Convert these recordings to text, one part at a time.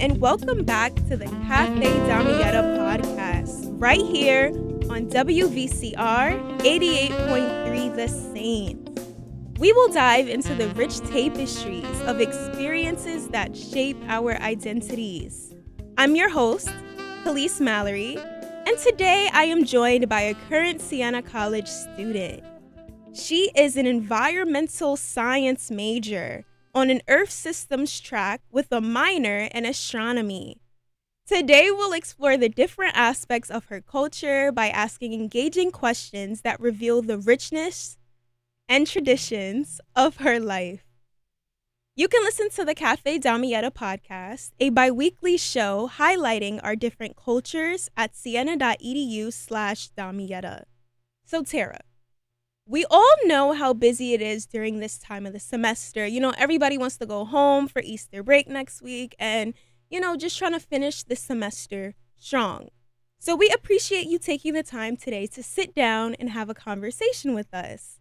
and welcome back to the Cafe Damietta podcast, right here on WVCR 88.3 The Saints. We will dive into the rich tapestries of experiences that shape our identities. I'm your host, Kelyse Mallory, and today I am joined by a current Siena College student. She is an environmental science major on an Earth Systems track with a minor in astronomy. Today, we'll explore the different aspects of her culture by asking engaging questions that reveal the richness and traditions of her life. You can listen to the Cafe Damietta podcast, a bi-weekly show highlighting our different cultures at siena.edu/Damietta. So, Tara, we all know how busy it is during this time of the semester. You know, everybody wants to go home for Easter break next week and, just trying to finish this semester strong. So we appreciate you taking the time today to sit down and have a conversation with us.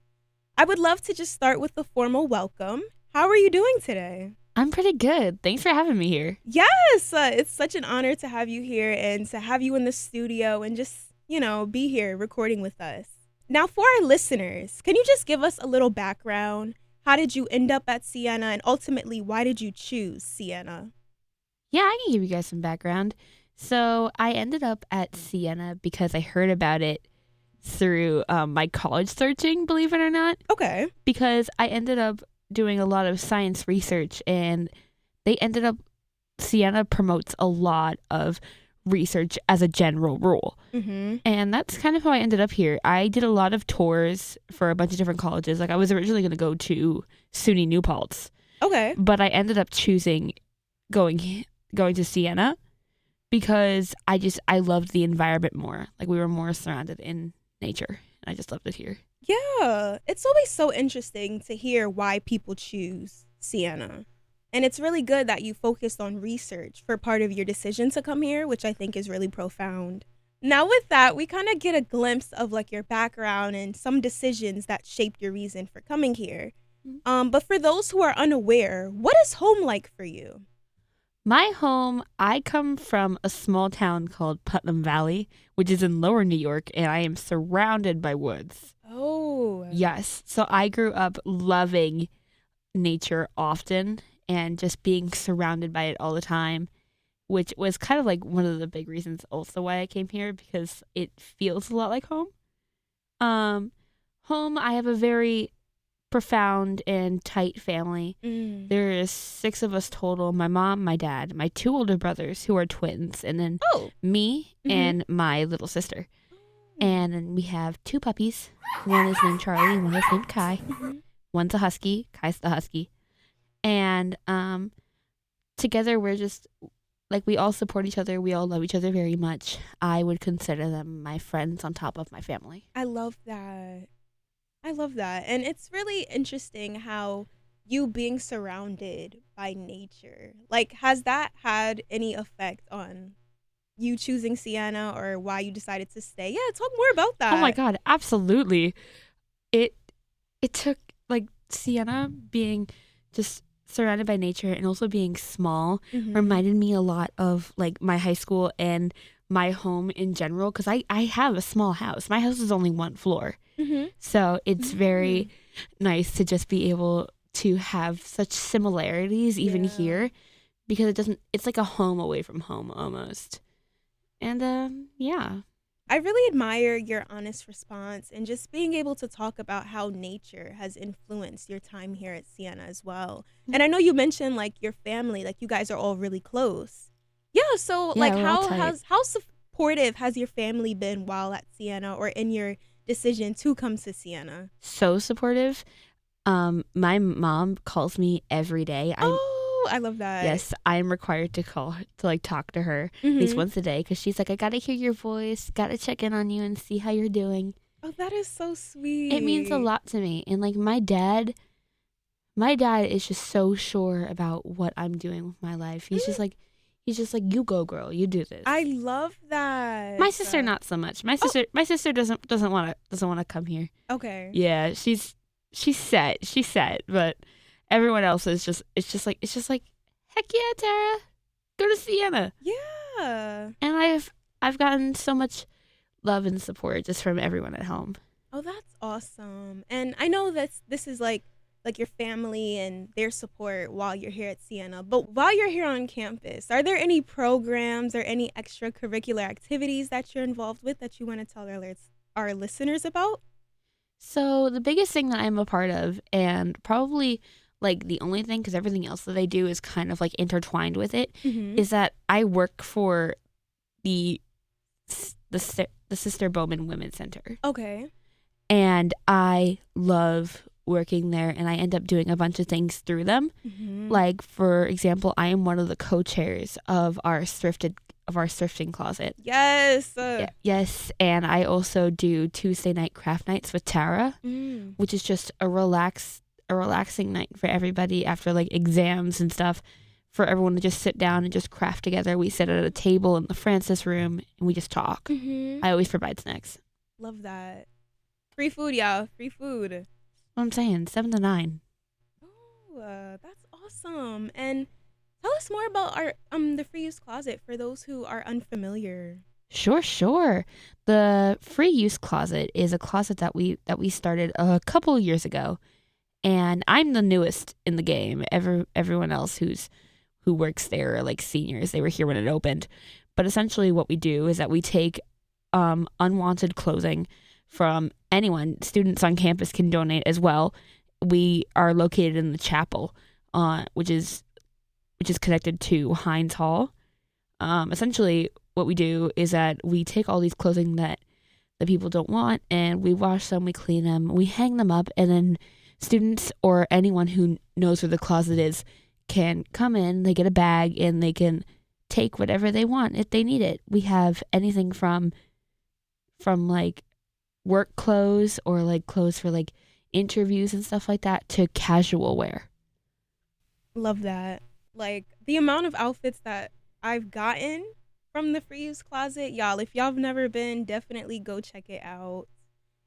I would love to just start with the formal welcome. How are you doing today? I'm pretty good. Thanks for having me here. Yes, it's such an honor to have you here and to have you in the studio and just, be here recording with us. Now, for our listeners, can you just give us a little background? How did you end up at Siena, and ultimately, why did you choose Siena? Yeah, I can give you guys some background. So I ended up at Siena because I heard about it through my college searching, believe it or not. Okay. Because I ended up doing a lot of science research, and Siena promotes a lot of research as a general rule. Mm-hmm. And that's kind of how I ended up here. I did a lot of tours for a bunch of different colleges. Like, I was originally going to go to SUNY New Paltz. Okay. But I ended up choosing going to Siena because I loved the environment more. Like, we were more surrounded in nature. I just loved it here. Yeah. It's always so interesting to hear why people choose Siena. And it's really good that you focused on research for part of your decision to come here, which I think is really profound. Now with that, we kind of get a glimpse of like your background and some decisions that shaped your reason for coming here. But for those who are unaware, what is home like for you? My home, I come from a small town called Putnam Valley, which is in Lower New York, and I am surrounded by woods. Oh. Yes. So I grew up loving nature often and just being surrounded by it all the time, which was kind of like one of the big reasons also why I came here, because it feels a lot like home. Home, I have a very profound and tight family. There is 6 of us total: my mom, my dad, my 2 older brothers who are twins, and then me and my little sister. And then we have 2 puppies. One is named Charlie, one is named Kai. One's a husky. Kai's the husky. And together we're just, like, we all support each other. We all love each other very much. I would consider them my friends on top of my family. I love that. And it's really interesting how you being surrounded by nature, like, has that had any effect on you choosing Siena or why you decided to stay? Yeah, talk more about that. Oh my God, absolutely. It took, like, Siena being just surrounded by nature and also being small reminded me a lot of, like, my high school and my home in general, because I have a small house. My house is only 1 floor. So it's very nice to just be able to have such similarities even here, because it's like a home away from home almost. And yeah. I really admire your honest response and just being able to talk about how nature has influenced your time here at Siena as well. And I know you mentioned, like, your family, like, you guys are all really close. Yeah, so like, how supportive has your family been while at Siena or in your decision to come to Siena? So supportive. My mom calls me every day. I love that. Yes, I'm required to call to, like, talk to her at least once a day, because she's like, I gotta hear your voice, gotta check in on you and see how you're doing. Oh, that is so sweet. It means a lot to me. And, like, my dad is just so sure about what I'm doing with my life. He's just like, you go, girl, you do this. I love that. My sister not so much. My sister doesn't want to come here. Okay. Yeah, she's set, but everyone else is just like, heck yeah, Tara, Go to Siena. Yeah. And I've gotten so much love and support just from everyone at home. Oh, that's awesome. And I know that this is like your family and their support while you're here at Siena. But while you're here on campus, are there any programs or any extracurricular activities that you're involved with that you want to tell our listeners about? So the biggest thing that I'm a part of, and probably like the only thing, because everything else that I do is kind of like intertwined with it, is that I work for the Sister Bowman Women's Center. Okay. And I love working there, and I end up doing a bunch of things through them. Like, for example, I am one of the co-chairs of our thrifting closet. Yes. Yes, and I also do Tuesday night craft nights with Tara, which is just a relaxing night for everybody after like exams and stuff, for everyone to just sit down and just craft together. We sit at a table in the Francis room and we just talk. I always provide snacks. Love that. Free food, y'all. Free food. What I'm saying, 7 to 9. Oh, that's awesome. And tell us more about our the free use closet for those who are unfamiliar. Sure. The free use closet is a closet that we started a couple years ago, and I'm the newest in the game. Everyone else who works there are like seniors. They were here when it opened. But essentially what we do is that we take unwanted clothing from anyone. Students on campus can donate as well. We are located in the chapel, which is connected to Hines Hall. Essentially what we do is that we take all these clothing that the people don't want, and we wash them, we clean them, we hang them up, and then students or anyone who knows where the closet is can come in, they get a bag, and they can take whatever they want if they need it. We have anything from like work clothes or like clothes for like interviews and stuff like that to casual wear. Love that. Like the amount of outfits that I've gotten from the free use closet, y'all, if y'all have never been, definitely go check it out.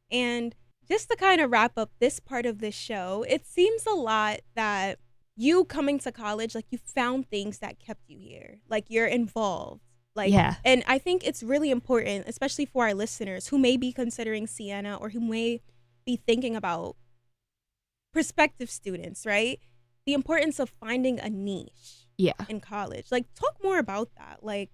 And just to kind of wrap up this part of this show, it seems a lot that you coming to college, like you found things that kept you here. Like you're involved. Like, yeah. And I think it's really important, especially for our listeners who may be considering Siena or who may be thinking about prospective students, right? The importance of finding a niche in college. Like, talk more about that. Like,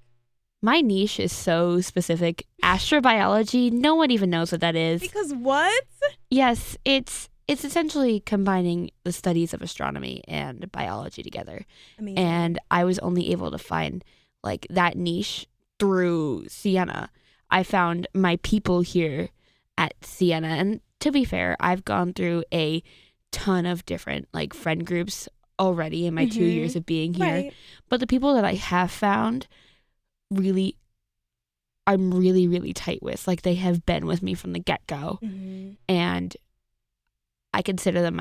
my niche is so specific. Astrobiology, no one even knows what that is. Because what? Yes, it's essentially combining the studies of astronomy and biology together. Amazing. And I was only able to find like that niche through Siena. I found my people here at Siena, and to be fair, I've gone through a ton of different like friend groups already in my 2 years of being here. Right. But the people that I have found, really, I'm really, really tight with. Like they have been with me from the get-go. And I consider them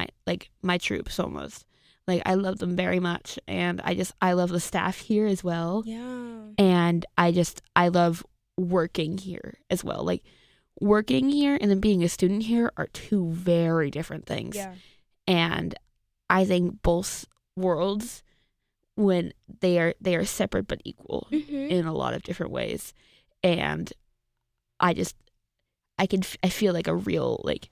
my troops almost. Like I love them very much, and I love the staff here as well. Yeah. And I love working here as well. Like working here and then being a student here are two very different things. Yeah. And I think both worlds, when they are separate but equal in a lot of different ways. And I feel like a real like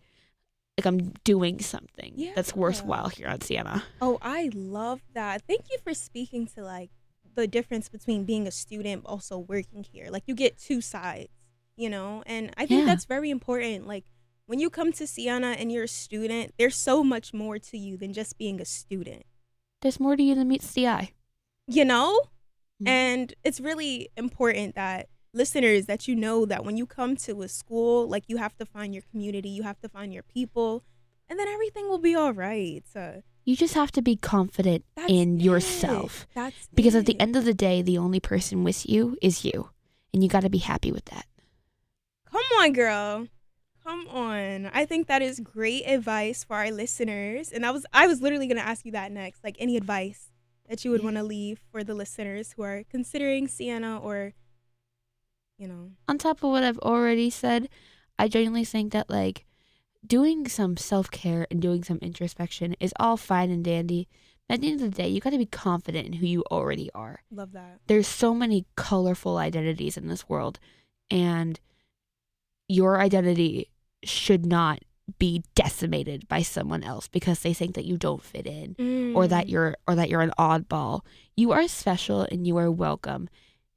I'm doing something that's worthwhile here on Siena. Oh, I love that. Thank you for speaking to like the difference between being a student but also working here. Like you get two sides, you know? And I think that's very important. Like when you come to Siena and you're a student, there's so much more to you than just being a student. There's more to you than meets the eye. You know? And it's really important that listeners, that you know that when you come to a school, like you have to find your community, you have to find your people, and then everything will be all right. You just have to be confident in yourself. Because at the end of the day, the only person with you is you, and you got to be happy with that. Come on, girl. Come on. I think that is great advice for our listeners. And I was literally going to ask you that next. Like any advice that you would want to leave for the listeners who are considering Siena or, you know. On top of what I've already said, I genuinely think that like doing some self-care and doing some introspection is all fine and dandy. At the end of the day, you got to be confident in who you already are. Love that. There's so many colorful identities in this world, and your identity should not be decimated by someone else because they think that you don't fit in or that you're an oddball. You are special and you are welcome.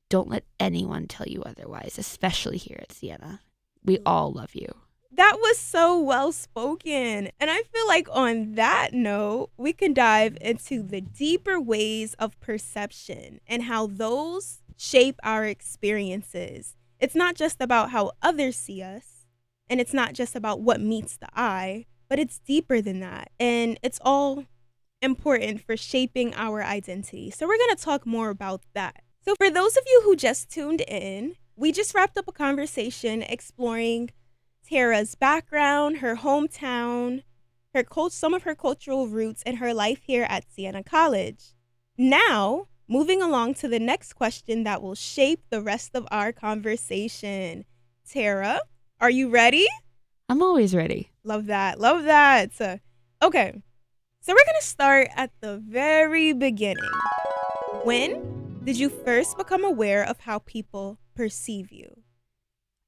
Don't let anyone tell you otherwise, especially here at Siena. We all love you. That was so well spoken. And I feel like on that note, we can dive into the deeper ways of perception and how those shape our experiences. It's not just about how others see us, and it's not just about what meets the eye, but it's deeper than that. And it's all important for shaping our identity. So we're going to talk more about that. So for those of you who just tuned in, we just wrapped up a conversation exploring Tara's background, her hometown, some of her cultural roots, and her life here at Siena College. Now, moving along to the next question that will shape the rest of our conversation. Tara, are you ready? I'm always ready. Love that. Love that. Okay, so we're going to start at the very beginning. When did you first become aware of how people perceive you?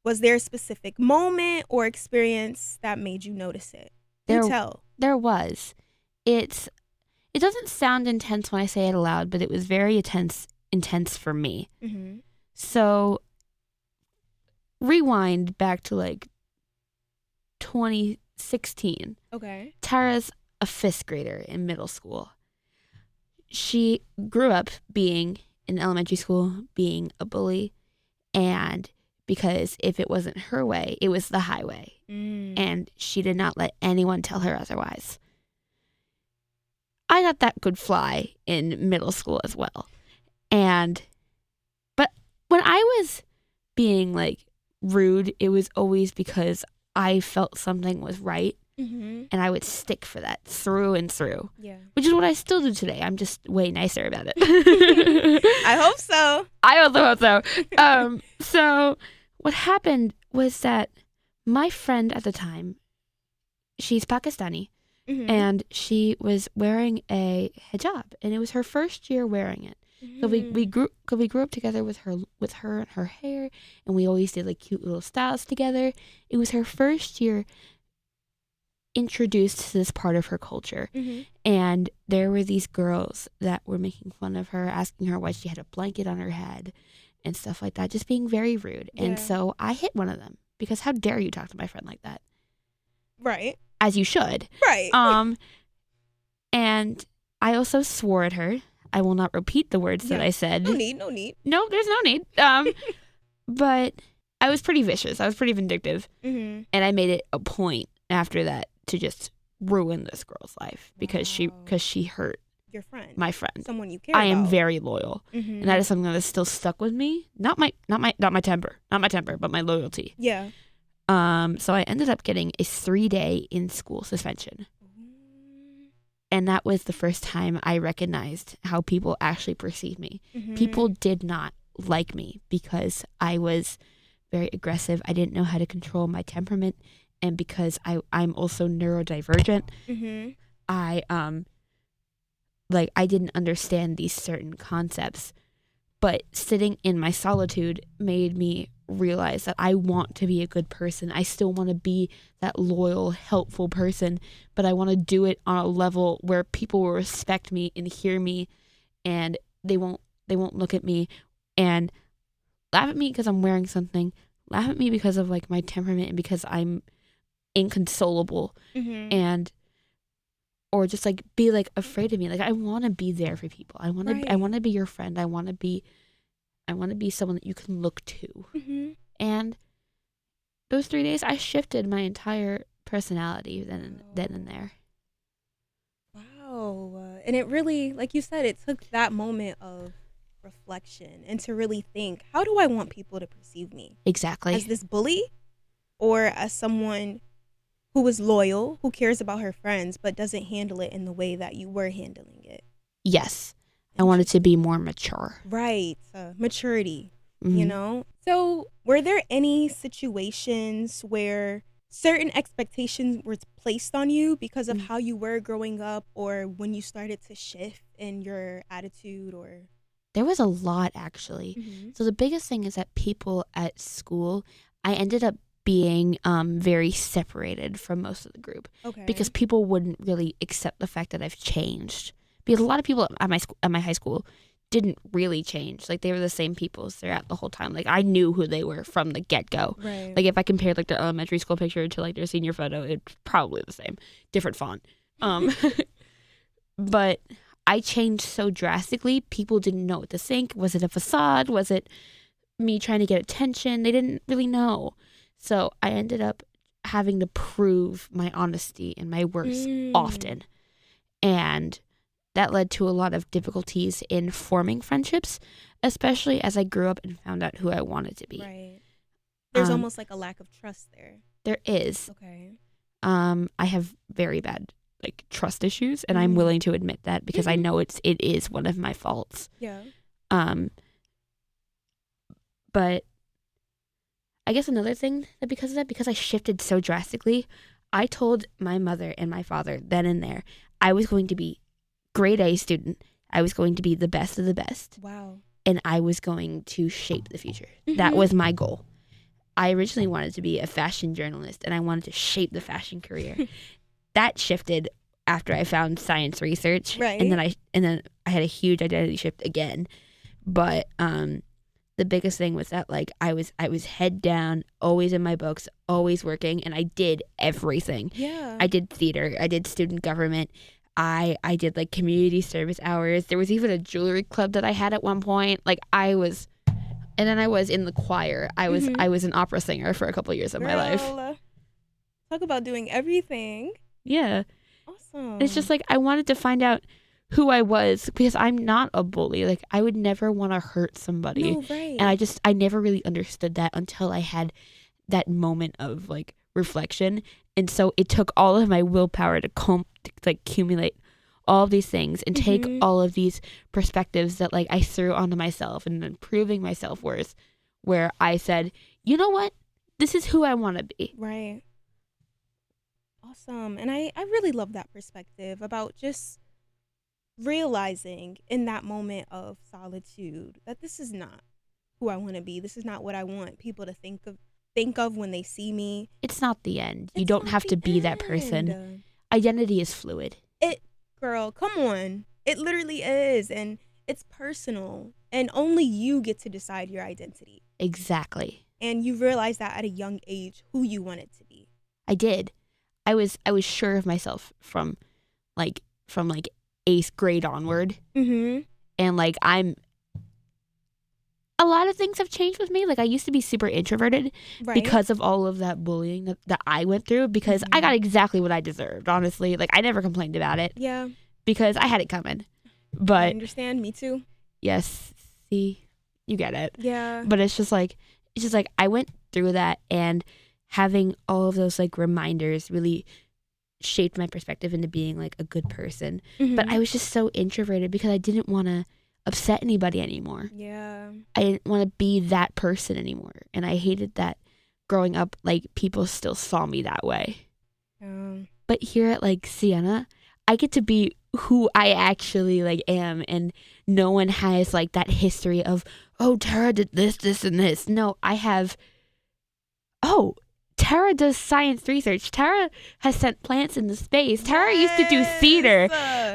Was there a specific moment or experience that made you notice it? There was. It doesn't sound intense when I say it aloud, but it was very intense for me. Mm-hmm. So rewind back to like 2016. Okay. Tara's a 5th grader in middle school. She grew up being in elementary school, being a bully, and because if it wasn't her way, it was the highway. And she did not let anyone tell her otherwise. I got that good fly in middle school as well. But when I was being like rude, it was always because I felt something was right. Mm-hmm. And I would stick for that through and through. Yeah. Which is what I still do today. I'm just way nicer about it. I hope so. I also hope so. So what happened was that my friend at the time, she's Pakistani, mm-hmm. and she was wearing a hijab, and it was her first year wearing it. Mm-hmm. So we grew up together with her and her hair, and we always did like cute little styles together. It was her first year introduced to this part of her culture. Mm-hmm. And there were these girls that were making fun of her, asking her why she had a blanket on her head and stuff like that, just being very rude. Yeah. And so I hit one of them because how dare you talk to my friend like that? Right. As you should. Right. And I also swore at her. I will not repeat the words that I said. No need. No, there's no need. But I was pretty vicious. I was pretty vindictive. Mm-hmm. And I made it a point after that to just ruin this girl's life because she hurt your friend, my friend, someone you care I about. am very loyal, mm-hmm. and that is something that is still stuck with me. Not my temper, but my loyalty. Yeah. So I ended up getting a 3-day in-school suspension, and that was the first time I recognized how people actually perceive me. Mm-hmm. People did not like me because I was very aggressive. I didn't know how to control my temperament. And because I'm also neurodivergent, mm-hmm. I didn't understand these certain concepts. But sitting in my solitude made me realize that I want to be a good person. I still want to be that loyal, helpful person, but I want to do it on a level where people will respect me and hear me, and they won't look at me and laugh at me because I'm wearing something, laugh at me because of like my temperament and because I'm inconsolable, mm-hmm. and or just like be like afraid of me. Like I want to be there for people. I want to be your friend. I want to be someone that you can look to. Mm-hmm. And those 3 days, I shifted my entire personality then and there. Wow. And it really, like you said, it took that moment of reflection and to really think, how do I want people to perceive me? Exactly. As this bully or as someone who is loyal, who cares about her friends, but doesn't handle it in the way that you were handling it? Yes. I wanted to be more mature. Right. Maturity, mm-hmm. you know? So were there any situations where certain expectations were placed on you because of how you were growing up, or when you started to shift in your attitude? Or There was a lot, actually. So the biggest thing is that people at school, I ended up being very separated from most of the group. Because people wouldn't really accept the fact that I've changed. Because a lot of people at my high school didn't really change. Like, they were the same people throughout the whole time. Like, I knew who they were from the get-go. Right. Like, if I compared like their elementary school picture to like their senior photo, it's probably the same, different font. But I changed so drastically, people didn't know what to think. Was it a facade? Was it me trying to get attention? They didn't really know. So I ended up having to prove my honesty and my worth often. And that led to a lot of difficulties in forming friendships, especially as I grew up and found out who I wanted to be. Right. There's almost like a lack of trust there. There is. Okay. I have very bad like trust issues, and I'm willing to admit that because I know it is one of my faults. Yeah. But I guess another thing that because I shifted so drastically, I told my mother and my father then and there I was going to be grade A student. I was going to be the best of the best. Wow. And I was going to shape the future. That was my goal. I originally wanted to be a fashion journalist, and I wanted to shape the fashion career. That shifted after I found science research. Right. And then I had a huge identity shift again. But the biggest thing was that like I was head down, always in my books, always working, and I did everything. Yeah. I did theater, I did student government, I did like community service hours. There was even a jewelry club that I had at one point. Like I was in the choir. I was an opera singer for a couple of years of my life. Talk about doing everything. Yeah. Awesome. It's just like I wanted to find out who I was because I'm not a bully. Like I would never want to hurt somebody. No, right. And I never really understood that until I had that moment of like reflection. And so it took all of my willpower to accumulate all of these things and take all of these perspectives that like I threw onto myself and then proving my self-worth, where I said, you know what? This is who I want to be. Right. Awesome. And I really love that perspective about just realizing in that moment of solitude that this is not who I want to be. This is not what I want people to think of when they see me. It's not the end. You don't have to be that person. Identity is fluid. Girl, come on. It literally is. And it's personal. And only you get to decide your identity. Exactly. And you realize that at a young age who you want it to be. I did. I was sure of myself from 8th grade onward. And like a lot of things have changed with me. Like I used to be super introverted because of all of that bullying that I went through, because I got exactly what I deserved, honestly. Like I never complained about it. Yeah. Because I had it coming. But I understand, me too. Yes. See, you get it. Yeah. But it's just like I went through that, and having all of those like reminders really shaped my perspective into being like a good person. But I was just so introverted because I didn't want to upset anybody anymore. Yeah. I didn't want to be that person anymore. And I hated that growing up, like people still saw me that way. But here at like Siena, I get to be who I actually like am, and no one has like that history of, oh, Tara did this, and this. No, I have, oh, Tara does science research. Tara has sent plants into space. Tara used to do theater.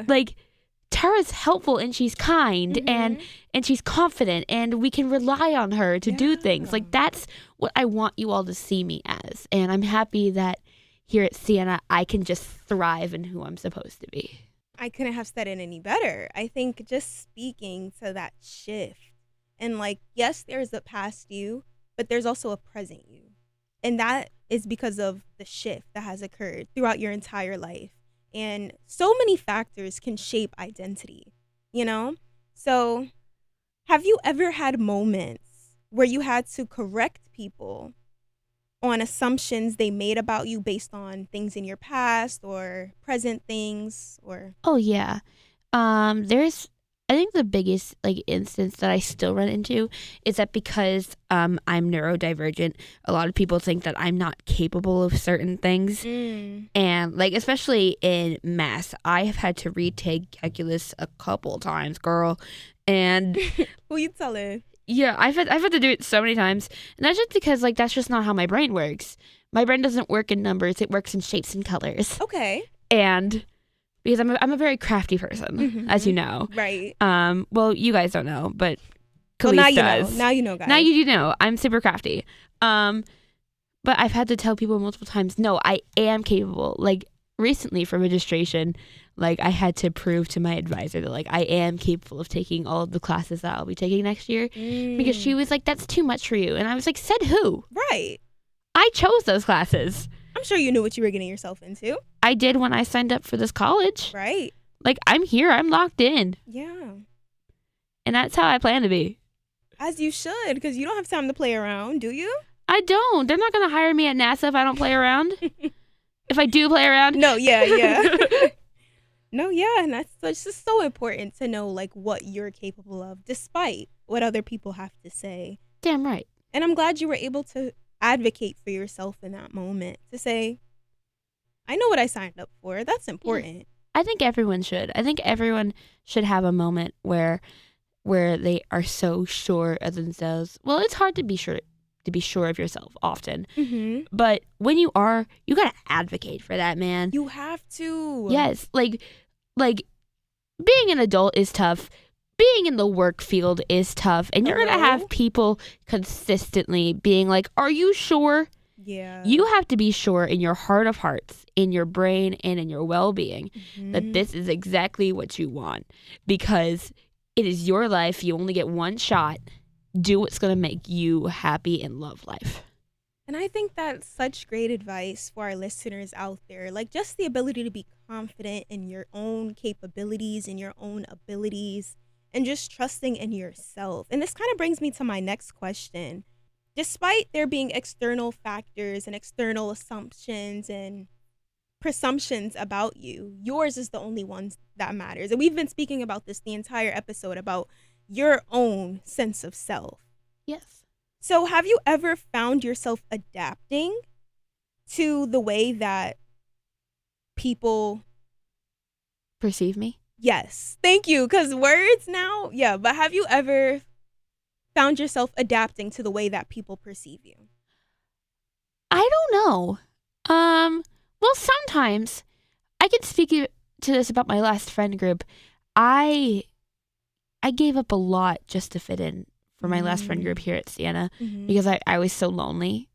Like, Tara's helpful and she's kind and she's confident, and we can rely on her to do things. Like, that's what I want you all to see me as. And I'm happy that here at Siena, I can just thrive in who I'm supposed to be. I couldn't have said it any better. I think just speaking to that shift, and like, yes, there's a past you, but there's also a present you. And that is because of the shift that has occurred throughout your entire life. And so many factors can shape identity, you know? So have you ever had moments where you had to correct people on assumptions they made about you based on things in your past or present things? Or Oh, yeah. There's I think the biggest like instance that I still run into is that because I'm neurodivergent, a lot of people think that I'm not capable of certain things. And like especially in math, I have had to retake calculus a couple times, girl. And who you telling? Yeah, I've had to do it so many times. And that's just because like that's just not how my brain works. My brain doesn't work in numbers, it works in shapes and colors. Okay. And because I'm a very crafty person, as you know. Right. Well, you guys don't know, but Kelyse now you does. know. Now you know, guys. Now you do know. I'm super crafty. But I've had to tell people multiple times, no, I am capable. Like recently for registration, like I had to prove to my advisor that like I am capable of taking all of the classes that I'll be taking next year. Because she was like, that's too much for you. And I was like, said who? Right. I chose those classes. I'm sure you knew what you were getting yourself into. I did when I signed up for this college. Right. Like, I'm here. I'm locked in. Yeah. And that's how I plan to be. As you should, because you don't have time to play around, do you? I don't. They're not going to hire me at NASA if I don't play around. If I do play around. No, yeah. No, yeah. And it's just so important to know, like, what you're capable of, despite what other people have to say. Damn right. And I'm glad you were able to advocate for yourself in that moment to say, I know what I signed up for. That's important. Yeah. I think everyone should. I think everyone should have a moment where they are so sure of themselves. Well, it's hard to be sure of yourself often. But when you are, you got to advocate for that, man. You have to. Yes. Like being an adult is tough. Being in the work field is tough. And you're going to have people consistently being like, are you sure? Yeah. You have to be sure in your heart of hearts, in your brain, and in your well-being that this is exactly what you want. Because it is your life. You only get one shot. Do what's going to make you happy and love life. And I think that's such great advice for our listeners out there. Like just the ability to be confident in your own capabilities and your own abilities and just trusting in yourself. And this kind of brings me to my next question. Despite there being external factors and external assumptions and presumptions about you, yours is the only one that matters. And we've been speaking about this the entire episode about your own sense of self. Yes. So have you ever found yourself adapting to the way that people perceive me? Yes. Thank you. Because words now, yeah. But have you ever found yourself adapting to the way that people perceive you? I don't know. Well, sometimes I can speak to this about my last friend group. I gave up a lot just to fit in for my last friend group here at Siena because I was so lonely,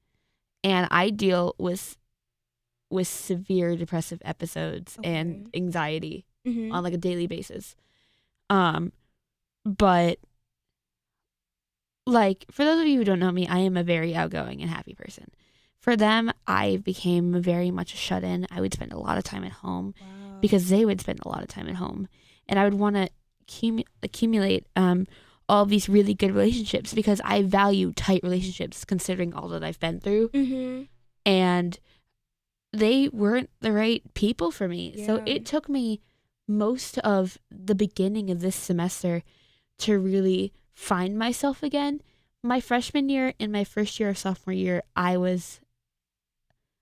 and I deal with severe depressive episodes and anxiety on like a daily basis. But like for those of you who don't know me, I am a very outgoing and happy person. For them, I became very much a shut-in. I would spend a lot of time at home because they would spend a lot of time at home, and I would want to accumulate all these really good relationships because I value tight relationships considering all that I've been through. And they weren't the right people for me. So it took me most of the beginning of this semester to really find myself again. My freshman year and my first year of sophomore year, I was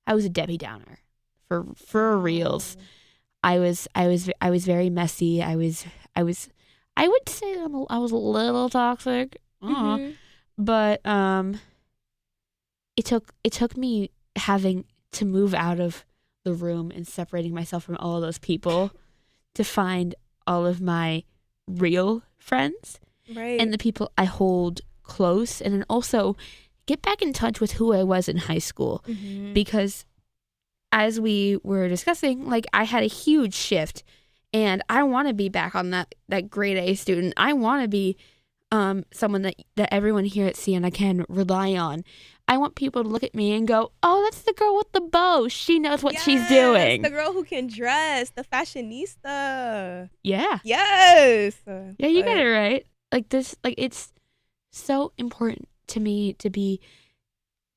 a Debbie Downer for reals. I was very messy. I would say that I was a little toxic, but it took me having to move out of the room and separating myself from all of those people to find all of my real friends and the people I hold close, and then also get back in touch with who I was in high school because as we were discussing, like I had a huge shift. And I want to be back on that grade A student. I want to be someone that everyone here at Siena can rely on. I want people to look at me and go, oh, that's the girl with the bow. She knows what she's doing. The girl who can dress, the fashionista. Yeah. Yes. Yeah, you got it right. Like this, like it's so important to me to be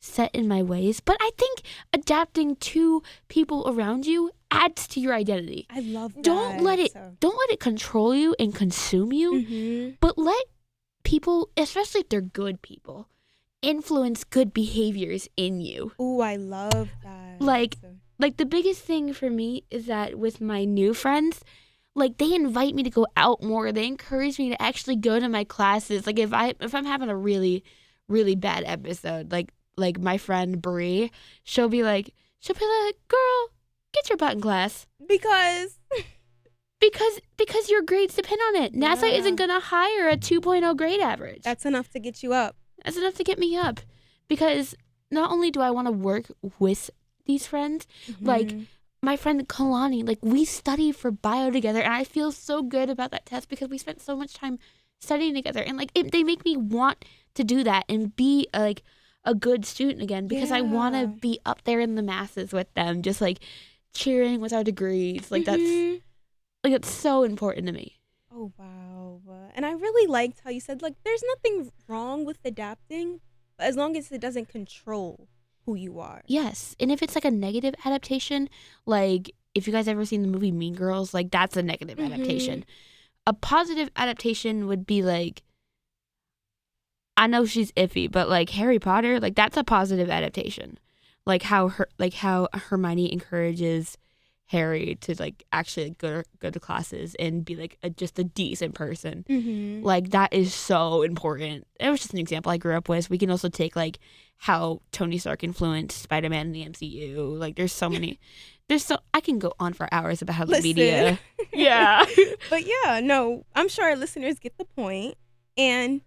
set in my ways. But I think adapting to people around you adds to your identity. I love that. Don't let it control you and consume you, but let people, especially if they're good people, influence good behaviors in you. Ooh, I love that. Like the biggest thing for me is that with my new friends, like they invite me to go out more. They encourage me to actually go to my classes. Like if I'm having a really, really bad episode, like my friend Bree, she'll be like, girl, get your butt in class. Because your grades depend on it. NASA isn't going to hire a 2.0 grade average. That's enough to get you up. That's enough to get me up. Because not only do I want to work with these friends, like my friend Kalani, like we studied for bio together, and I feel so good about that test because we spent so much time studying together, and like they make me want to do that and be like a good student again because I want to be up there in the masses with them, just like cheering with our degrees. Like that's so important to me. Oh wow. And I really liked how you said like there's nothing wrong with adapting, but as long as it doesn't control who you are. Yes. And if it's like a negative adaptation, like if you guys ever seen the movie Mean Girls, like that's a negative adaptation. A positive adaptation would be like, I know she's iffy, but like Harry Potter, like that's a positive adaptation. Like how Hermione encourages Harry to like actually go to classes and be like just a decent person. Like that is so important. It was just an example I grew up with. We can also take like how Tony Stark influenced Spider-Man in the MCU. Like there's so many. I can go on for hours about how the media. Yeah. But yeah, no, I'm sure our listeners get the point. And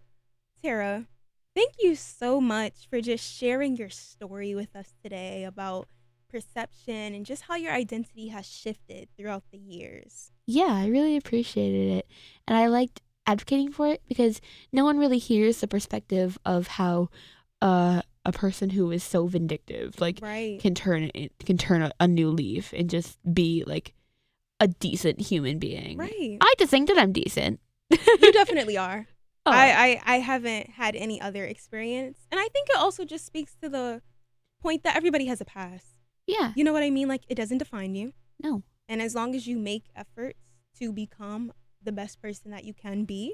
Tara, thank you so much for just sharing your story with us today about perception and just how your identity has shifted throughout the years. Yeah, I really appreciated it. And I liked advocating for it because no one really hears the perspective of how a person who is so vindictive can turn a new leaf and just be like a decent human being. Right. I like to think that I'm decent. You definitely are. Oh. I haven't had any other experience. And I think it also just speaks to the point that everybody has a past. Yeah. You know what I mean? Like, it doesn't define you. No. And as long as you make efforts to become the best person that you can be,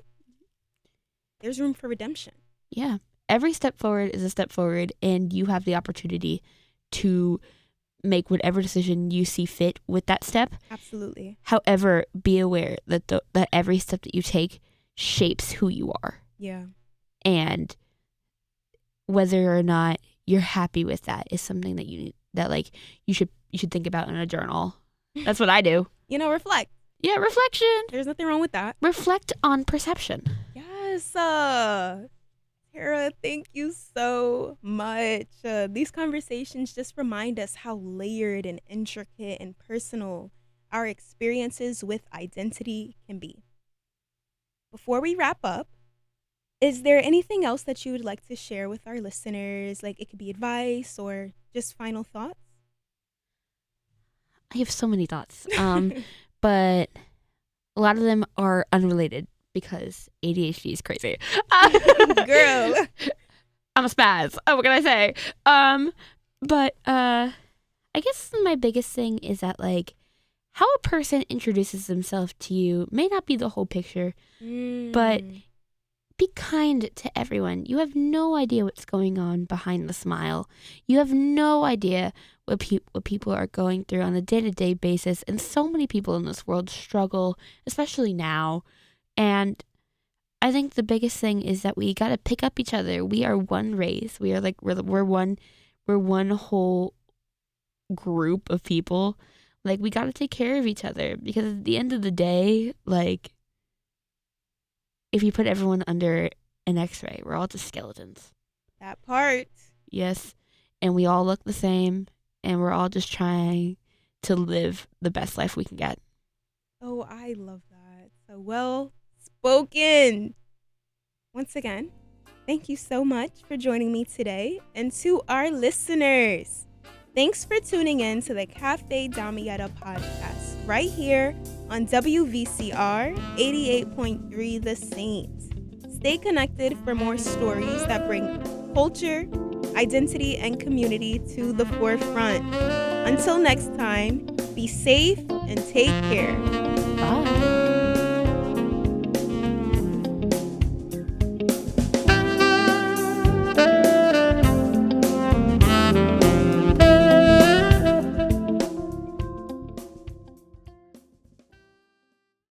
there's room for redemption. Yeah. Every step forward is a step forward, and you have the opportunity to make whatever decision you see fit with that step. Absolutely. However, be aware that that every step that you take shapes who you are. Yeah. And whether or not you're happy with that is something that you should think about in a journal. That's what I do. Reflect. Yeah, reflection. There's nothing wrong with that. Reflect on perception. Yes. Tara, thank you so much. These conversations just remind us how layered and intricate and personal our experiences with identity can be. Before we wrap up, is there anything else that you would like to share with our listeners? Like it could be advice or just final thoughts? I have so many thoughts, but a lot of them are unrelated because ADHD is crazy. Girl. I'm a spaz. Oh, what can I say? But I guess my biggest thing is that like how a person introduces themselves to you may not be the whole picture, but be kind to everyone. You have no idea what's going on behind the smile. You have no idea what people are going through on a day-to-day basis. And so many people in this world struggle, especially now. And I think the biggest thing is that we got to pick up each other. We are one race. We are like, we're one whole group of people. Like, we got to take care of each other because at the end of the day, like, if you put everyone under an x-ray, we're all just skeletons. That part. Yes. And we all look the same, and we're all just trying to live the best life we can get. Oh, I love that. So well spoken. Once again, thank you so much for joining me today. And to our listeners, thanks for tuning in to the Cafe Damietta podcast right here on WVCR 88.3 The Saints. Stay connected for more stories that bring culture, identity, and community to the forefront. Until next time, be safe and take care.